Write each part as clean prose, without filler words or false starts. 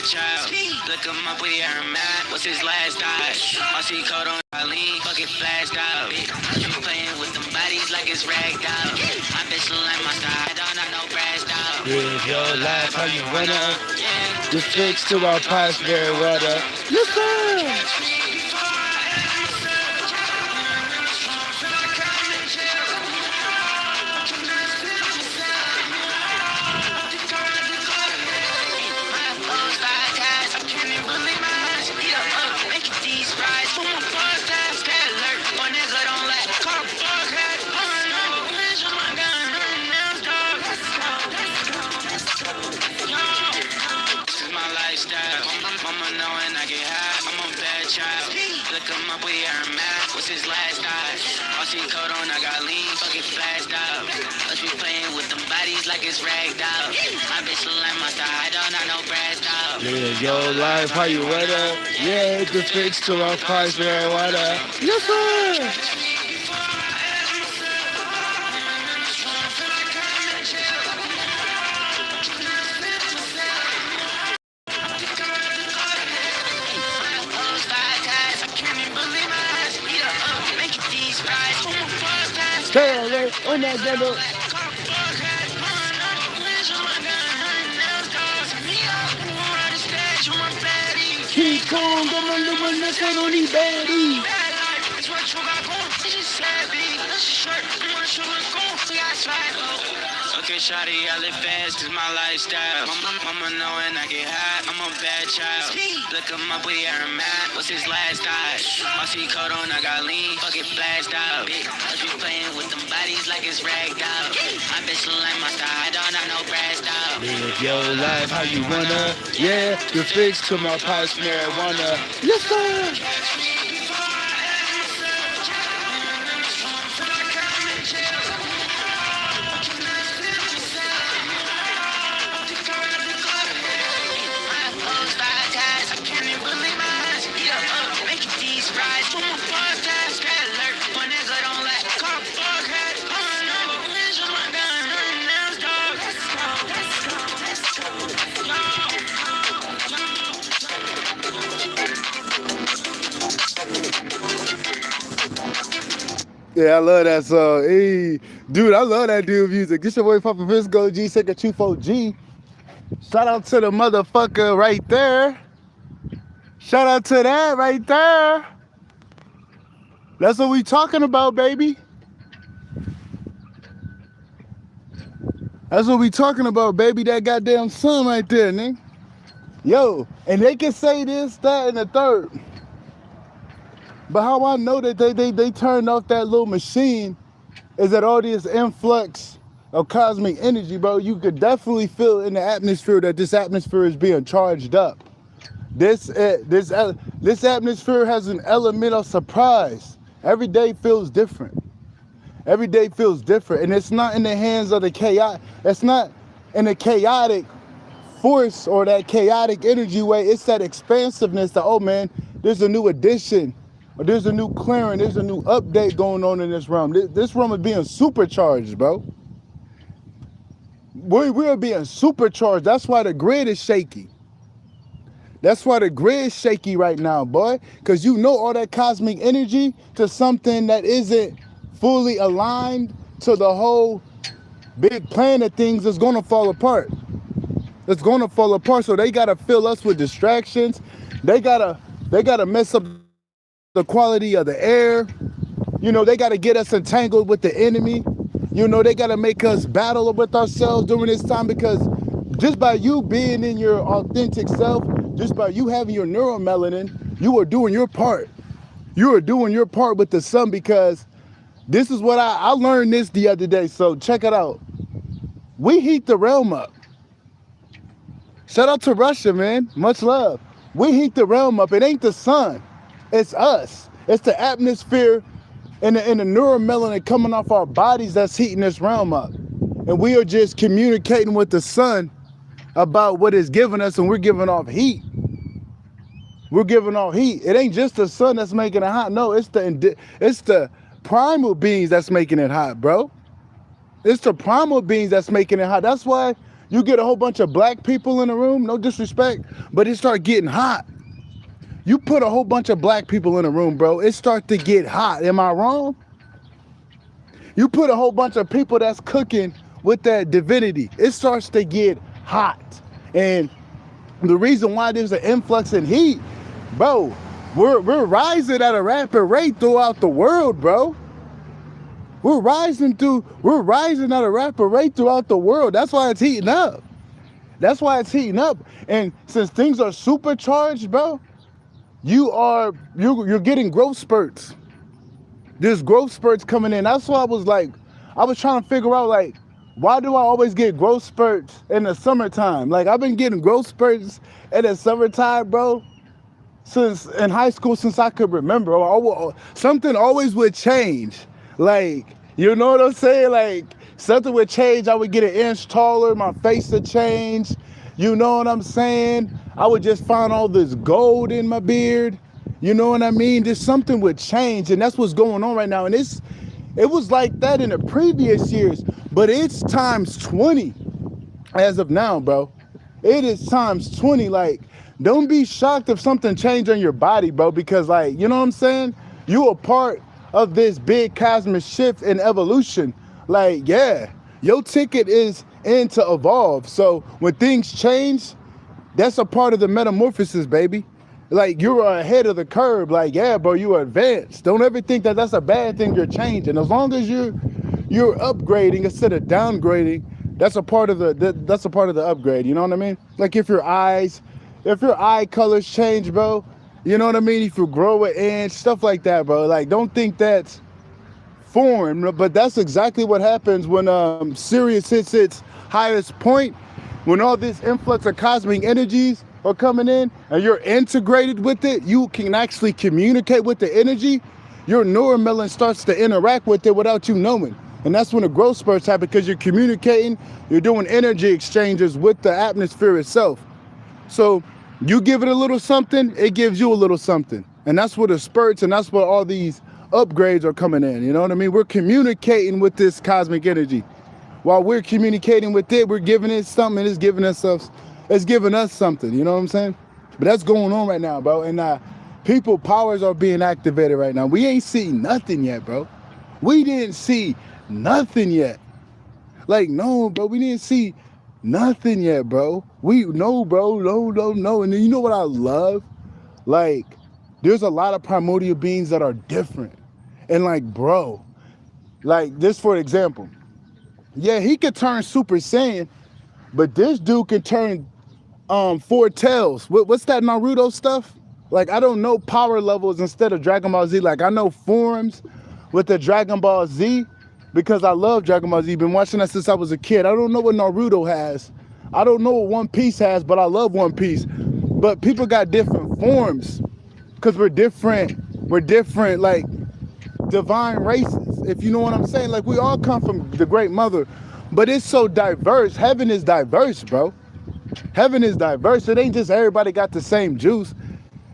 bad child. Look him up, we are mad. What's his last dive? I see code on Eileen, fucking flashed out. You playing with them bodies like it's ragged out. I bitch like my style, I don't know no brass out. Live your life how you wanna. Just fix to our past very water. Yes, sir. Mama knowing I get high, I'm a bad child. Look him up, we are mad. What's his last dive? I see code on, I got lean, fucking flashed out. Us be playing with them bodies like it's ragged out. My bitch like my style, I don't know no brass out. Live your life how you wanna. Yeah, just fix to our past very water. Yes, sir. Stay alert on that devil. Keep calm, don't run the one that's on these baddies. Okay, shawty, I live fast, it's my lifestyle. Mama knowing I get high, I'm a bad child. Look him up, we are mad. What's his last dive? I see code on, I got lean, fucking flashed out. Us be playing with them bodies like it's ragged out. My bitch like my style, I don't know no brass out. Live your life how you wanna. Yeah, you fix to my past marijuana. Yes, sir. Yeah, I love that song. Hey, dude, I love that dude music. This your boy Papa Visco G, second 24G. Shout out to the motherfucker right there. Shout out to that right there. That's what we talking about, baby. That's what we talking about, baby. That goddamn son right there, nigga. Yo, and they can say this, that, and the third. But how I know that they turned off that little machine is that all this influx of cosmic energy, bro, you could definitely feel in the atmosphere that this atmosphere is being charged up. This atmosphere has an element of surprise. Every day feels different. Every day feels different. And it's not in the hands of the chaos. It's not in the chaotic force or that chaotic energy way. It's that expansiveness that, oh man, there's a new addition. Or there's a new clearing, there's a new update going on in this realm. This realm is being supercharged, bro. We're being supercharged. That's why the grid is shaky. That's why the grid is shaky right now, boy. Because you know all that cosmic energy to something that isn't fully aligned to the whole big plan of things is going to fall apart. It's going to fall apart. So they got to fill us with distractions. They got to mess up the quality of the air. You know, they got to get us entangled with the enemy. You know, they got to make us battle with ourselves during this time, because just by you being in your authentic self, just by you having your neuromelanin, you are doing your part. You are doing your part with the sun, because this is what I learned this the other day. So check it out. We heat the realm up. Shout out to Russia, man. Much love. We heat the realm up. It ain't the sun. It's us. It's the atmosphere and the neuromelanin coming off our bodies that's heating this realm up. And we are just communicating with the sun about what it's giving us, and we're giving off heat. We're giving off heat. It ain't just the sun that's making it hot. No, it's the primal beings that's making it hot, bro. It's the primal beings that's making it hot. That's why You get a whole bunch of black people in the room, no disrespect, but it start getting hot. You put a whole bunch of black people in a room, bro, it start to get hot. Am I wrong? You put a whole bunch of people that's cooking with that divinity, it starts to get hot. And the reason why there's an influx in heat, bro, we're rising at a rapid rate throughout the world, bro. We're rising at a rapid rate throughout the world. That's why it's heating up. That's why it's heating up. And since things are supercharged, bro, you're getting growth spurts. There's growth spurts coming in. That's why I was trying to figure out, like, why do I always get growth spurts in the summertime? Like, I've been getting growth spurts in the summertime, bro, since in high school, since I could remember. Something always would change. Like, you know what I'm saying? Like, something would change. I would get an inch taller. My face would change. You know what I'm saying? I would just find all this gold in my beard. You know what I mean? Just something would change, and that's what's going on right now. And it was like that in the previous years, but it's times 20 as of now, bro. It is times 20. Like, don't be shocked if something changed on your body, bro, because, like, you know what I'm saying? You are part of this big cosmic shift in evolution. Like, yeah, your ticket is in to evolve. So when things change, that's a part of the metamorphosis, baby. Like, you're ahead of the curve. Like, yeah, bro, you advanced. Don't ever think that that's a bad thing. You're changing. As long as you're upgrading instead of downgrading, that's a part of the upgrade. You know what I mean? Like, if your eye colors change, bro, you know what I mean? If you grow an inch, stuff like that, bro. Like, don't think that's foreign, but that's exactly what happens when Sirius hits its highest point, when all this influx of cosmic energies are coming in and you're integrated with it. You can actually communicate with the energy. Your neuromelon starts to interact with it without you knowing. And that's when the growth spurts happen, because you're communicating, you're doing energy exchanges with the atmosphere itself. So you give it a little something, it gives you a little something. And that's where the spurts and that's where all these upgrades are coming in. You know what I mean? We're communicating with this cosmic energy. While we're communicating with it, we're giving it something, it's giving us something. You know what I'm saying? But that's going on right now, bro. And people powers are being activated right now. We ain't seen nothing yet, bro. We didn't see nothing yet. Like, no, bro, we didn't see nothing yet, bro. No, bro, no. And then you know what I love? Like, there's a lot of primordial beings that are different. And like, bro, like this, for example, yeah, he could turn Super Saiyan, but this dude can turn four tails. What's that Naruto stuff? Like, I don't know power levels instead of Dragon Ball Z. Like, I know forms with the Dragon Ball Z because I love Dragon Ball Z. Been watching that since I was a kid. I don't know what Naruto has. I don't know what One Piece has, but I love One Piece. But people got different forms because we're different, like, divine races, if you know what I'm saying. Like, we all come from the Great Mother, but it's so diverse. Heaven is diverse, bro. Heaven is diverse. It ain't just everybody got the same juice.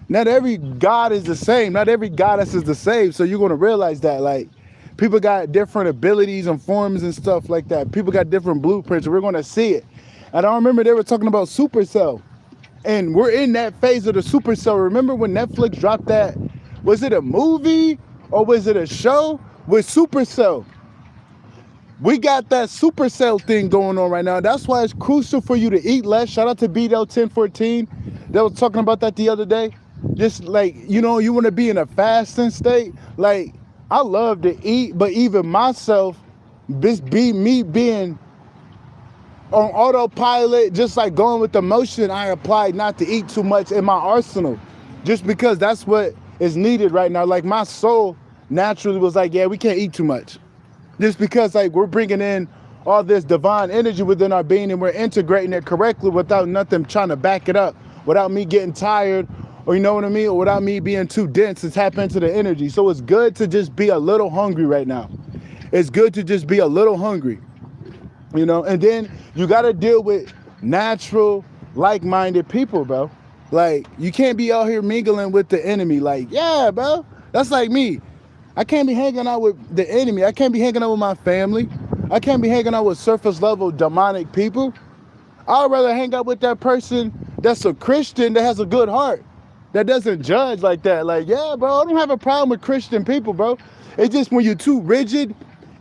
Not every God is the same. Not every goddess is the same. So you're going to realize that, like, people got different abilities and forms and stuff like that. People got different blueprints. We're going to see it. And I remember they were talking about Supercell. And we're in that phase of the Supercell. Remember when Netflix dropped that? Was it a movie or was it a show with Supercell? We got that Supercell thing going on right now. That's why it's crucial for you to eat less. Shout out to BDL1014. They was talking about that the other day. Just like, you know, you want to be in a fasting state. Like, I love to eat, but even myself, me being on autopilot, just like going with the motion, I applied not to eat too much in my arsenal, just because that's what is needed right now. Like, my soul naturally was like, yeah, we can't eat too much. Just because, like, we're bringing in all this divine energy within our being and we're integrating it correctly without nothing trying to back it up, without me getting tired, or you know what I mean, or without me being too dense to tap into the energy. So it's good to just be a little hungry right now. It's good to just be a little hungry, you know. And then you got to deal with natural, like-minded people, bro. Like, you can't be out here mingling with the enemy. Like, yeah, bro, that's like me. I can't be hanging out with the enemy. I can't be hanging out with my family. I can't be hanging out with surface level demonic people. I'd rather hang out with that person that's a Christian that has a good heart, that doesn't judge like that. Like, yeah, bro, I don't have a problem with Christian people, bro. It's just when you're too rigid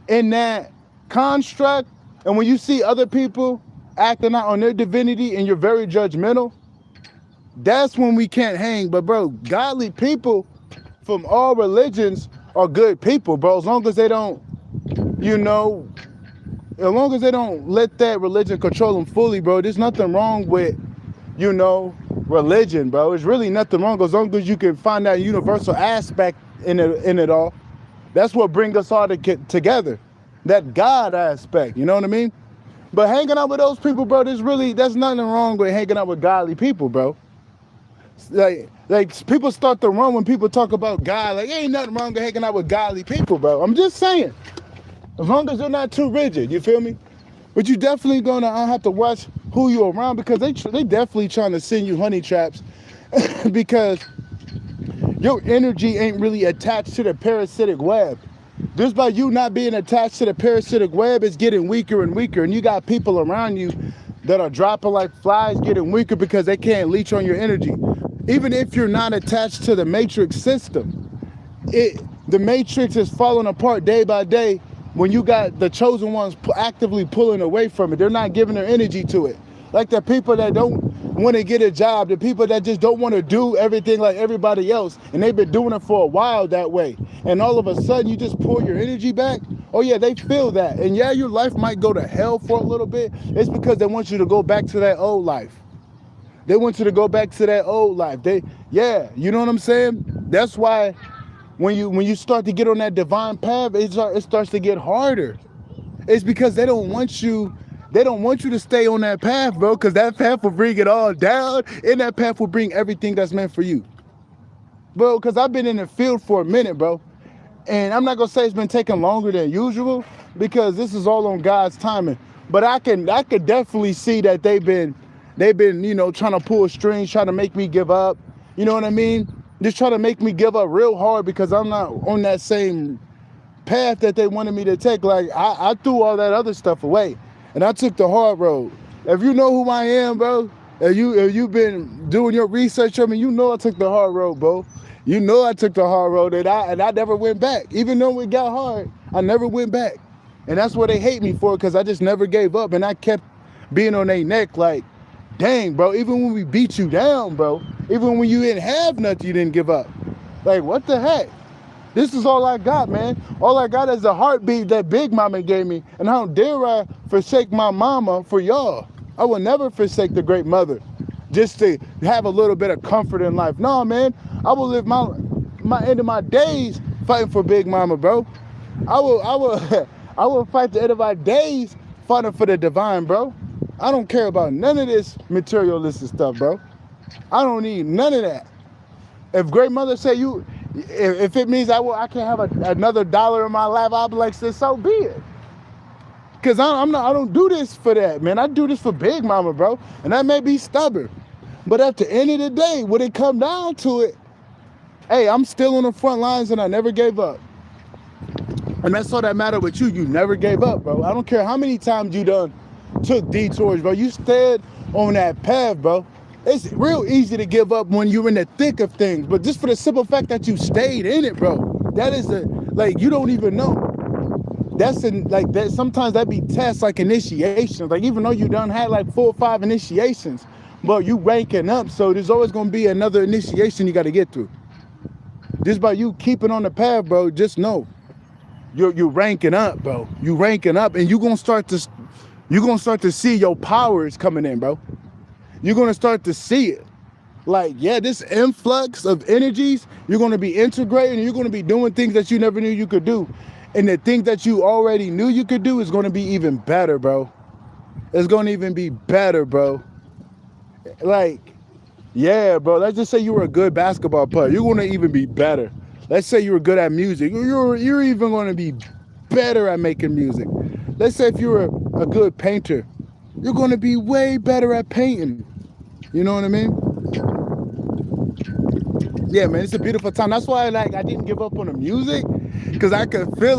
in that construct, and when you see other people acting out on their divinity and you're very judgmental, that's when we can't hang. But bro, godly people from all religions are good people, bro. As long as they don't, you know, as long as they don't let that religion control them fully, bro, there's nothing wrong with, you know, religion, bro. There's really nothing wrong as long as you can find that universal aspect in it all. That's what brings us all to get together, that God aspect, you know what I mean? But hanging out with those people, bro, there's nothing wrong with hanging out with godly people, bro. Like people start to run when people talk about God. Like, ain't nothing wrong with hanging out with godly people, bro. I'm just saying, as long as you're not too rigid, you feel me? But you definitely gonna have to watch who you're around, because they definitely trying to send you honey traps because your energy ain't really attached to the parasitic web. Just by you not being attached to the parasitic web, it's getting weaker and weaker, and you got people around you that are dropping like flies, getting weaker because they can't leech on your energy. Even if you're not attached to the matrix system, the matrix is falling apart day by day when you got the chosen ones actively pulling away from it. They're not giving their energy to it. Like the people that don't want to get a job, the people that just don't want to do everything like everybody else, and they've been doing it for a while that way, and all of a sudden you just pull your energy back. Oh yeah, they feel that. And yeah, your life might go to hell for a little bit. It's because they want you to go back to that old life. They want you to go back to that old life. Yeah, you know what I'm saying? That's why when you start to get on that divine path, it starts to get harder. It's because they don't want you to stay on that path, bro, because that path will bring it all down, and that path will bring everything that's meant for you. Bro, because I've been in the field for a minute, bro, and I'm not going to say it's been taking longer than usual, because this is all on God's timing. But I could definitely see that they've been, you know, trying to pull strings, trying to make me give up. You know what I mean? Just trying to make me give up real hard because I'm not on that same path that they wanted me to take. Like, I threw all that other stuff away, and I took the hard road. If you know who I am, bro, if you've been doing your research on me, you know I took the hard road, bro. You know I took the hard road, and I never went back. Even though it got hard, I never went back. And that's what they hate me for, because I just never gave up, and I kept being on their neck like, dang, bro, even when we beat you down, bro, even when you didn't have nothing, you didn't give up. Like, what the heck? This is all I got, man. All I got is a heartbeat that Big Mama gave me. And how dare I forsake my mama for y'all? I will never forsake the great mother just to have a little bit of comfort in life. No, man, I will live my end of my days fighting for Big Mama, bro. I will fight the end of my days fighting for the divine, bro. I don't care about none of this materialistic stuff, bro. I don't need none of that. If great mother say if it means I can't have another dollar in my life, I'll be like, so be it. Cause I don't do this for that, man. I do this for Big Mama, bro. And that may be stubborn, but at the end of the day, when it come down to it, hey, I'm still on the front lines and I never gave up. And that's all that matter with you. You never gave up, bro. I don't care how many times you done took detours, bro. You stayed on that path, bro. It's real easy to give up when you're in the thick of things, but just for the simple fact that you stayed in it, bro, that is you don't even know. That sometimes that be tests like initiations. Like, even though you done had like 4 or 5 initiations, but you ranking up, so there's always gonna be another initiation you gotta get through. Just by you keeping on the path, bro, just know you're ranking up, bro. You ranking up, and you're gonna start to see your powers coming in, bro. You're going to start to see it. Like, yeah, this influx of energies, you're going to be integrating, and you're going to be doing things that you never knew you could do. And the things that you already knew you could do is going to be even better, bro. It's going to even be better, bro. Like, yeah, bro, let's just say you were a good basketball player. You're going to even be better. Let's say you were good at music. You're even going to be better at making music. Let's say if you're a good painter, you're going to be way better at painting. You know what I mean? Yeah, man, it's a beautiful time. That's why I didn't give up on the music, because I could feel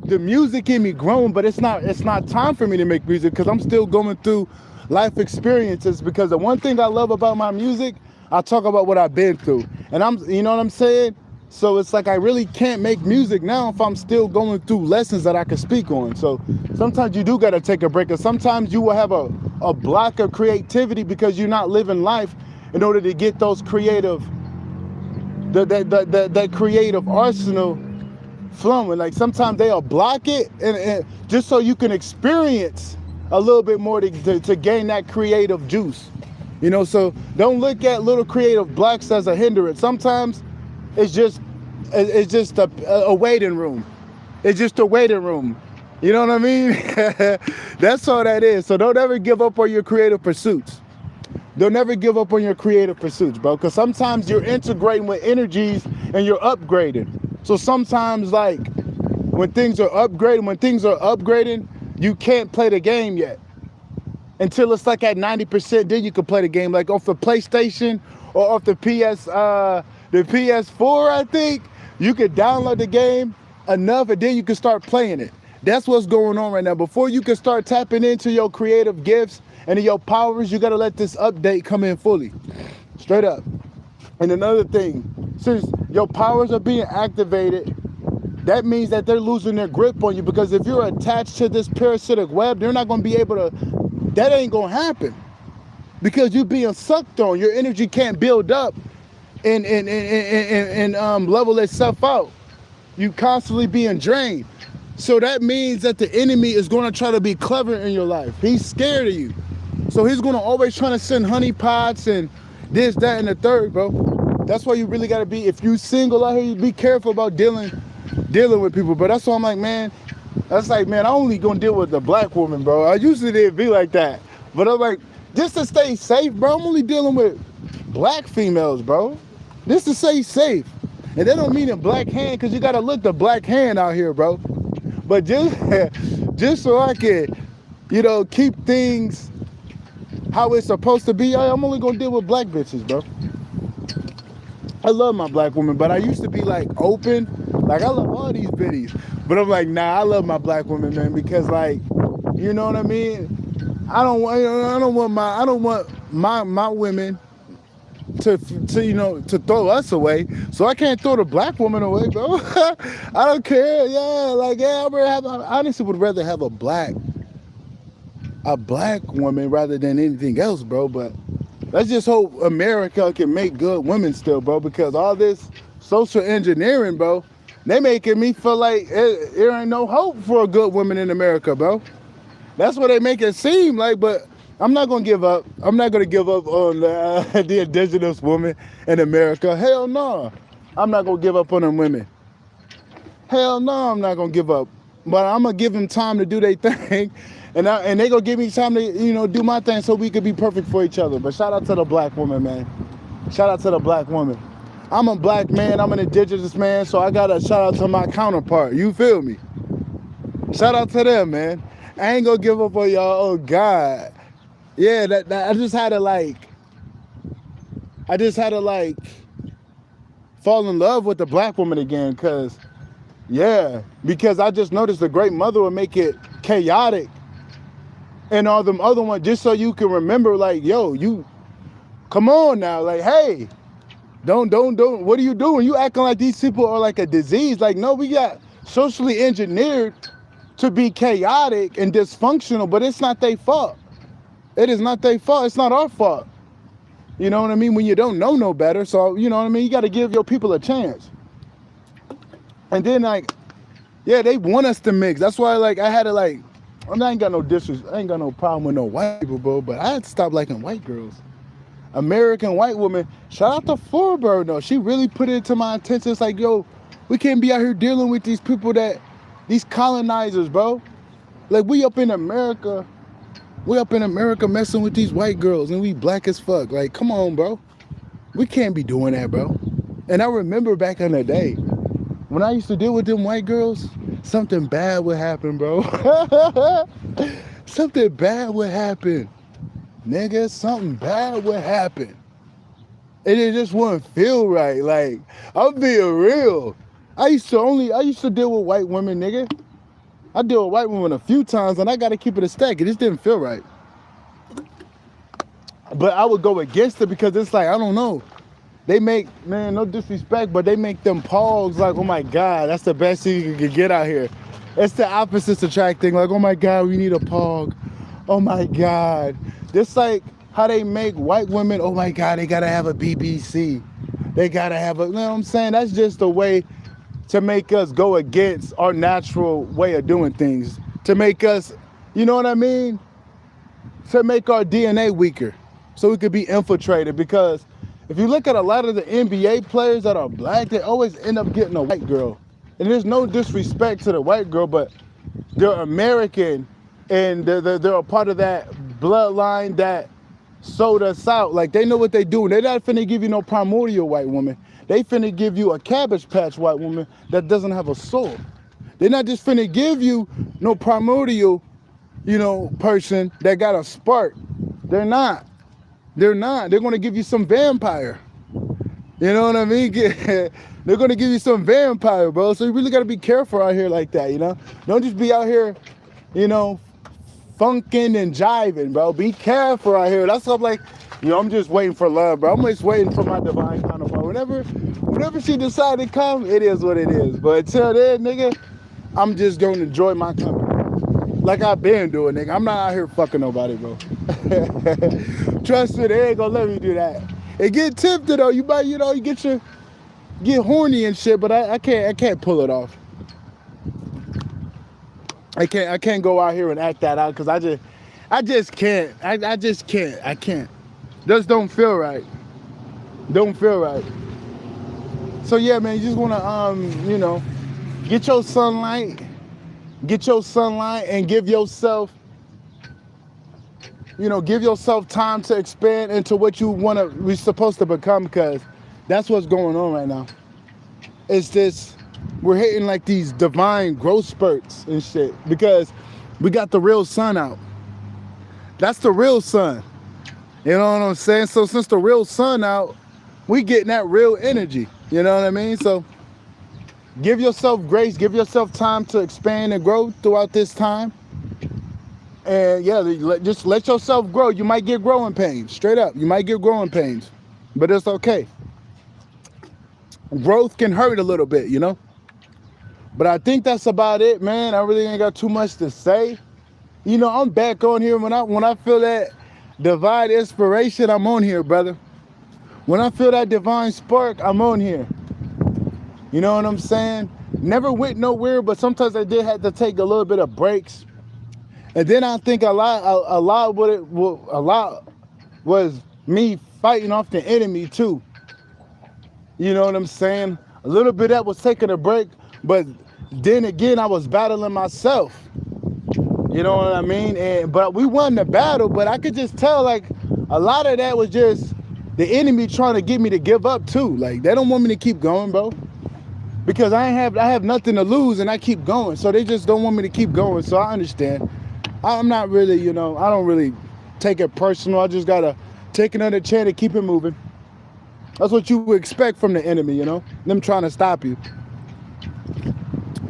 the music in me growing, but it's not time for me to make music because I'm still going through life experiences. Because the one thing I love about my music, I talk about what I've been through, and you know what I'm saying? So it's like I really can't make music now if I'm still going through lessons that I can speak on. So sometimes you do got to take a break, and sometimes you will have a block of creativity because you're not living life in order to get those creative, that creative arsenal flowing. Like sometimes they'll block it and just so you can experience a little bit more to gain that creative juice. You know, so don't look at little creative blocks as a hindrance. Sometimes it's just a waiting room. It's just a waiting room. You know what I mean? That's all that is. So don't ever give up on your creative pursuits. Don't ever give up on your creative pursuits, bro. Because sometimes you're integrating with energies and you're upgrading. So sometimes, like, when things are upgrading, you can't play the game yet. Until it's like at 90%, then you can play the game. Like off the PlayStation or off the PS4, I think, you could download the game enough and then you can start playing it. That's what's going on right now. Before you can start tapping into your creative gifts and your powers, you got to let this update come in fully. Straight up. And another thing, since your powers are being activated, that means that they're losing their grip on you, because if you're attached to this parasitic web, they're not going to be able to, that ain't going to happen. Because you're being sucked on. Your energy can't build up and level itself out. You constantly being drained. So that means that the enemy is going to try to be clever in your life. He's scared of you. So he's going to always try to send honeypots and this, that, and the third, bro. That's why you really got to be, if you single out here, you be careful about dealing with people. But that's why I'm like, man, that's like, man, I only going to deal with the black woman, bro. I usually didn't be like that. But I'm like, just to stay safe, bro, I'm only dealing with black females, bro. Just to stay safe. And that don't mean a black hand, because you got to look the black hand out here, bro. But just so I can, you know, keep things how it's supposed to be, I'm only going to deal with black bitches, bro. I love my black woman, but I used to be like open. Like, I love all these biddies. But I'm like, nah, I love my black woman, man, because, like, you know what I mean? I don't want my women to you know, to throw us away. So I can't throw the black woman away, bro. I don't care. Yeah, like, yeah, I honestly would rather have a black woman rather than anything else, bro. But let's just hope America can make good women still, bro, because all this social engineering, bro, they making me feel like there ain't no hope for a good woman in America, bro. That's what they make it seem like, but I'm not going to give up. I'm not going to give up on the indigenous woman in America. Hell no. I'm not going to give up on them women. Hell no, I'm not going to give up. But I'm going to give them time to do their thing. And they going to give me time to, you know, do my thing so we could be perfect for each other. But shout out to the black woman, man. Shout out to the black woman. I'm a black man. I'm an indigenous man. So I got to shout out to my counterpart. You feel me? Shout out to them, man. I ain't going to give up on y'all. Oh, God. Yeah, that I just had to fall in love with the black woman again, because I just noticed the great mother would make it chaotic and all them other ones, just so you can remember, like, yo, you come on now, like, hey, don't, what are you doing? You acting like these people are like a disease. Like, no, we got socially engineered to be chaotic and dysfunctional, but it's not their fault. It is not their fault. It's not our fault. You know what I mean? When you don't know no better. So, you know what I mean? You got to give your people a chance. And then, like, yeah, they want us to mix. That's why, like, I had to, like, I ain't got no disrespect. I ain't got no problem with no white people, bro. But I had to stop liking white girls. American white woman. Shout out to Forberg, though. She really put it to my attention. It's like, yo, we can't be out here dealing with these people these colonizers, bro. Like, we up in America messing with these white girls, and we black as fuck. Like, come on, bro. We can't be doing that, bro. And I remember back in the day, when I used to deal with them white girls, something bad would happen, bro. Something bad would happen. Nigga, something bad would happen. And it just wouldn't feel right. Like, I'm being real. I used to deal with white women, nigga. I deal with white women a few times, and I got to keep it a stack. It just didn't feel right. But I would go against it because it's like, I don't know. They make, man, no disrespect, but they make them pogs like, oh my God, that's the best thing you can get out here. It's the opposite attracting, like, oh my God, we need a pog. Oh my God. Just like how they make white women, oh my God, they gotta have a BBC. They gotta have a, you know what I'm saying? That's just a way to make us go against our natural way of doing things. To make us, you know what I mean? To make our DNA weaker. So we could be infiltrated, because if you look at a lot of the NBA players that are black, they always end up getting a white girl. And there's no disrespect to the white girl, but they're American and they're a part of that bloodline that sold us out. Like, they know what they do. They're not finna give you no primordial white woman. They finna give you a Cabbage Patch white woman that doesn't have a soul. They're not just finna give you no primordial, you know, person that got a spark. They're not. They're not. They're gonna give you some vampire. You know what I mean? They're gonna give you some vampire, bro. So you really gotta be careful out here like that, you know? Don't just be out here, you know, funking and jiving, bro. Be careful out here. That's what I'm like, you know, I'm just waiting for love, bro. I'm just waiting for my divine counterpart. Whenever she decide to come, it is what it is. But until then, nigga, I'm just gonna enjoy my company. Like I've been doing, nigga. I'm not out here fucking nobody, bro. Trust me, they ain't gonna let me do that. It get tempted though. You might, you know, you get horny and shit, but I can't pull it off. I can't go out here and act that out, because I just can't. I just can't. I can't. Just don't feel right. Don't feel right. So yeah, man, you just wanna you know, get your sunlight and give yourself, you know, give yourself time to expand into what we're supposed to become, because that's what's going on right now. It's this, we're hitting like these divine growth spurts and shit, because we got the real sun out. That's the real sun. You know what I'm saying? So since the real sun out, we getting that real energy. You know what I mean? So give yourself grace, give yourself time to expand and grow throughout this time. And yeah, just let yourself grow. You might get growing pains, straight up. You might get growing pains, but it's okay. Growth can hurt a little bit, you know? But I think that's about it, man. I really ain't got too much to say. You know, I'm back on here when I feel that divine inspiration, I'm on here, brother. When I feel that divine spark, I'm on here. You know what I'm saying? Never went nowhere, but sometimes I did have to take a little bit of breaks. And then I think a lot was me fighting off the enemy too. You know what I'm saying? A little bit that was taking a break, but then again I was battling myself. You know what I mean? But we won the battle, but I could just tell like a lot of that was just the enemy trying to get me to give up too. Like, they don't want me to keep going, bro. Because I have nothing to lose and I keep going. So they just don't want me to keep going. So I understand. I'm not really, you know, I don't really take it personal. I just gotta take another chance and keep it moving. That's what you would expect from the enemy, you know? Them trying to stop you.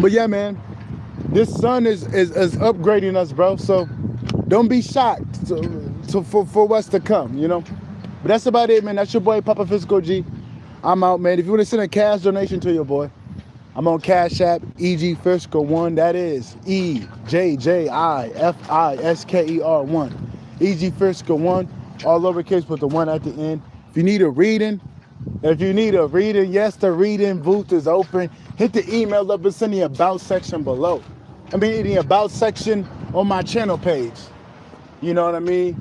But yeah, man, this sun is upgrading us, bro. So don't be shocked for what's to come, you know? But that's about it, man. That's your boy, Papa Physical G. I'm out, man. If you want to send a cash donation to your boy, I'm on Cash App, EG Fiscal 1. That is EJJIFISKER 1. EG Fiscal 1, all lowercase with the 1 at the end. If you need a reading, yes, the reading booth is open. Hit the email up, it's in the about section below. I mean, in the about section on my channel page. You know what I mean?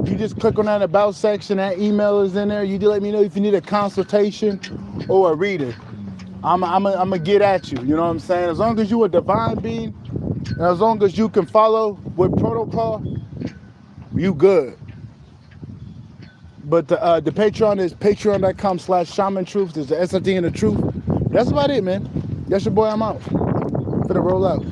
You just click on that about section, that email is in there. You do let me know if you need a consultation or a reading. I'm gonna get at you, you know what I'm saying? As long as you a divine being, and as long as you can follow with protocol, you good. But the Patreon is patreon.com/shamantruth. There's the SRT and the truth. That's about it, man. That's your boy, I'm out. Finna roll out.